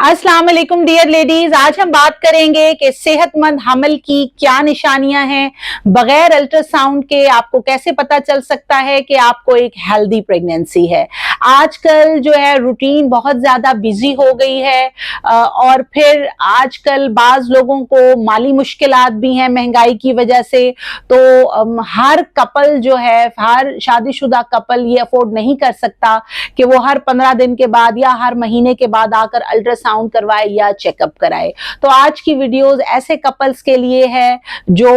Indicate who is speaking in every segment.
Speaker 1: अस्सलाम वालेकुम dear ladies, आज हम बात करेंगे कि सेहतमंद हमल की क्या निशानियां हैं। बगैर अल्ट्रासाउंड के आपको कैसे पता चल सकता है कि आपको एक हेल्दी प्रेगनेंसी है। आजकल जो है रूटीन बहुत ज्यादा बिजी हो गई है और फिर आजकल बाज लोगों को माली मुश्किलात भी हैं महंगाई की वजह से। तो हर कपल जो है, हर शादीशुदा कपल ये अफोर्ड नहीं कर सकता कि वो हर 15 दिन के बाद या हर महीने के बाद आकर अल्ट्रासाउंड करवाए या चेकअप कराए। तो आज की वीडियोस ऐसे कपल्स के लिए है जो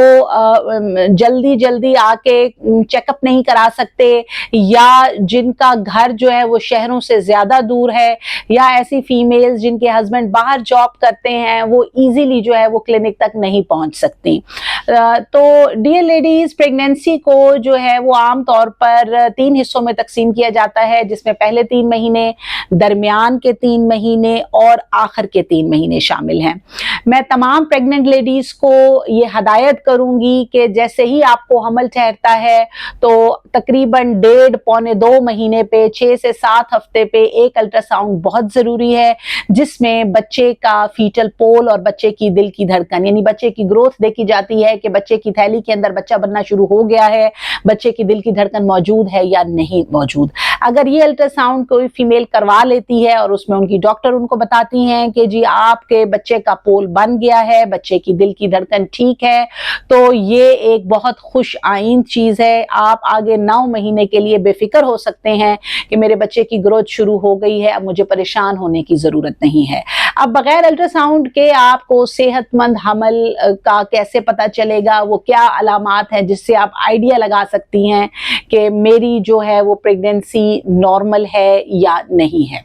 Speaker 1: जल्दी जल्दी आके चेकअप नहीं करा सकते, या जिनका घर जो है वो शहरों से ज्यादा दूर है, या ऐसी फीमेल्स जिनके हस्बैंड बाहर जॉब करते हैं, वो इजीली जो है वो क्लिनिक तक नहीं पहुंच सकती। तो डियर लेडीज, प्रेगनेंसी को जो है वो आम तौर पर 3 हिस्सों में तकसीम किया जाता है, जिसमें पहले 3 महीने, दरमियान के 3 महीने और आखिर के 3 महीने शामिल हैं। मैं तमाम प्रेग्नेंट लेडीज को ये हदायत करूंगी कि जैसे ही आपको हमल ठहरता है तो तकरीबन 1.5 पौने 2 महीने पे 6 से 7 हफ्ते पे एक अल्ट्रासाउंड बहुत जरूरी है, जिसमें बच्चे का फीटल पोल और बच्चे की दिल की धड़कन यानी बच्चे की ग्रोथ देखी जाती है कि बच्चे की थैली के अंदर बच्चा बनना शुरू हो गया है, बच्चे की दिल की धड़कन मौजूद है या नहीं मौजूद। अगर ये अल्ट्रासाउंड कोई फीमेल करवा लेती है और उसमें उनकी डॉक्टर उनको बताती हैं कि जी आपके बच्चे का पोल बन गया है, बच्चे की दिल की धड़कन ठीक है, तो ये एक बहुत खुश आइंद चीज है। आप आगे 9 महीने के लिए बेफिक्र हो सकते हैं कि मेरे बच्चे की ग्रोथ शुरू हो गई है, अब मुझे परेशान होने की जरूरत नहीं है। अब बगैर अल्ट्रासाउंड के आपको सेहतमंद हमल का कैसे पता चलेगा, वो क्या अलामात हैं जिससे आप आइडिया लगा सकती हैं कि मेरी जो है वो प्रेगनेंसी नॉर्मल है या नहीं है।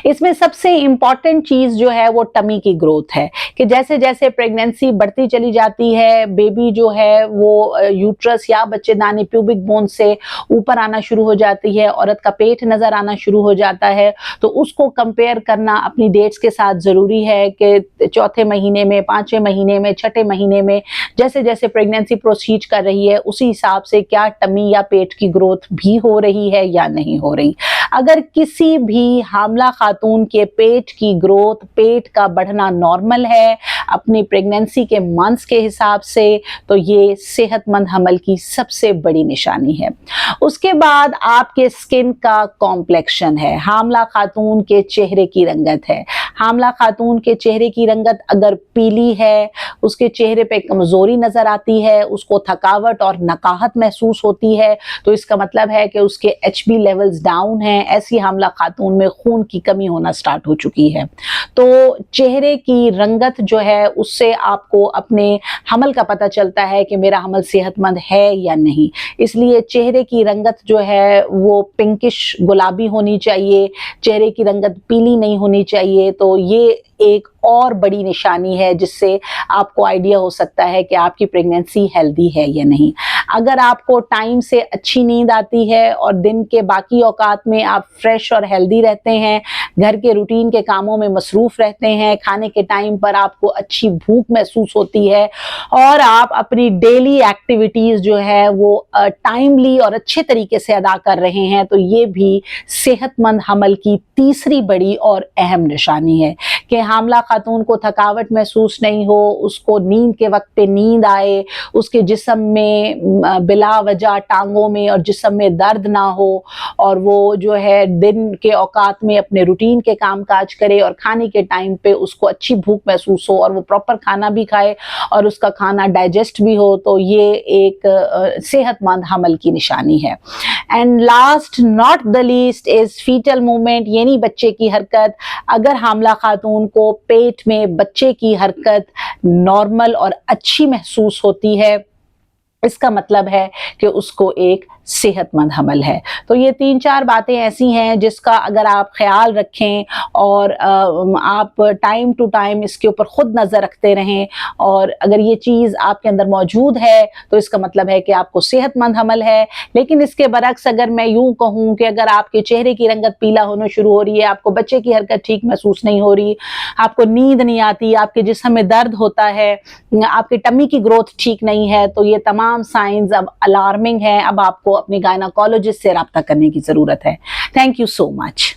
Speaker 1: इसमें सबसे इंपॉर्टेंट चीज जो है वो टमी की ग्रोथ है कि जैसे जैसे प्रेगनेंसी बढ़ती चली जाती है, बेबी जो है वो यूट्रस या बच्चेदानी प्यूबिक बोन से ऊपर आना शुरू हो जाती है, औरत का पेट नजर आना शुरू हो जाता है। तो उसको कंपेयर करना अपनी डेट्स के साथ जरूरी है कि चौथे महीने में, 5वें महीने में, 6ठे महीने में जैसे जैसे प्रेगनेंसी प्रोसीड कर रही है उसी हिसाब से क्या टमी या पेट की ग्रोथ भी हो रही है या नहीं हो रही। अगर किसी भी हामला खातून के पेट की ग्रोथ, पेट का बढ़ना नॉर्मल है अपनी प्रेगनेंसी के मंथ्स के हिसाब से, तो ये सेहतमंद हमल की सबसे बड़ी निशानी है। उसके बाद आपके स्किन का कॉम्प्लेक्शन है, हामला खातून के चेहरे की रंगत है। हामला खातून के चेहरे की रंगत अगर पीली है, उसके चेहरे पे कमजोरी नजर आती है, उसको थकावट और नकाहत महसूस होती है, तो इसका मतलब है कि उसके HB लेवल्स डाउन हैं। ऐसी हामला खातून में खून की कमी होना स्टार्ट हो चुकी है। तो चेहरे की रंगत जो है उससे आपको अपने हमल का पता चलता है कि मेरा हमल सेहतमंद है या नहीं। इसलिए चेहरे की रंगत जो है वो पिंकिश गुलाबी होनी चाहिए, चेहरे की रंगत पीली नहीं होनी चाहिए। तो ये एक और बड़ी निशानी है जिससे आपको आइडिया हो सकता है कि आपकी प्रेगनेंसी हेल्दी है या नहीं। अगर आपको टाइम से अच्छी नींद आती है और दिन के बाकी औकात में आप फ्रेश और हेल्दी रहते हैं, घर के रूटीन के कामों में मसरूफ रहते हैं, खाने के टाइम पर आपको अच्छी भूख महसूस होती है और आप अपनी डेली एक्टिविटीज जो है वो टाइमली और अच्छे तरीके से अदा कर रहे हैं, तो ये भी सेहतमंद हमल की तीसरी बड़ी और अहम निशानी है कि हामला खातून को थकावट महसूस नहीं हो, उसको नींद के वक्त पे नींद आए, उसके जिस्म में बिला वजह टांगों में और जिस्म में दर्द ना हो, और वो जो है दिन के औकात में अपने रूटीन के काम काज करे और खाने के टाइम पे उसको अच्छी भूख महसूस हो और वो प्रॉपर खाना भी खाए और उसका खाना डाइजेस्ट भी हो, तो ये एक सेहतमंद हमल की निशानी है। And last not the least is fetal movement यानी बच्चे की हरकत। अगर हामला खातून को पेट में बच्चे की हरकत नॉर्मल और अच्छी महसूस होती है, इसका मतलब है कि उसको एक सेहतमंद हमल है। तो ये 3-4 बातें ऐसी हैं जिसका अगर आप ख्याल रखें और आप टाइम टू टाइम इसके ऊपर खुद नजर रखते रहें, और अगर ये चीज आपके अंदर मौजूद है तो इसका मतलब है कि आपको सेहतमंद हमल है। लेकिन इसके बरक्स अगर मैं यूं कहूं कि अगर आपके चेहरे की रंगत पीला होना शुरू हो रही है, आपको बच्चे की हरकत ठीक महसूस नहीं हो रही, आपको नींद नहीं आती, आपके जिस्म में दर्द होता है, आपकी टमी की ग्रोथ ठीक नहीं है, तो ये तमाम साइंस अब अलार्मिंग है। अब आपको अपने गायनाकोलॉजिस्ट से राब्ता करने की जरूरत है। Thank you so much.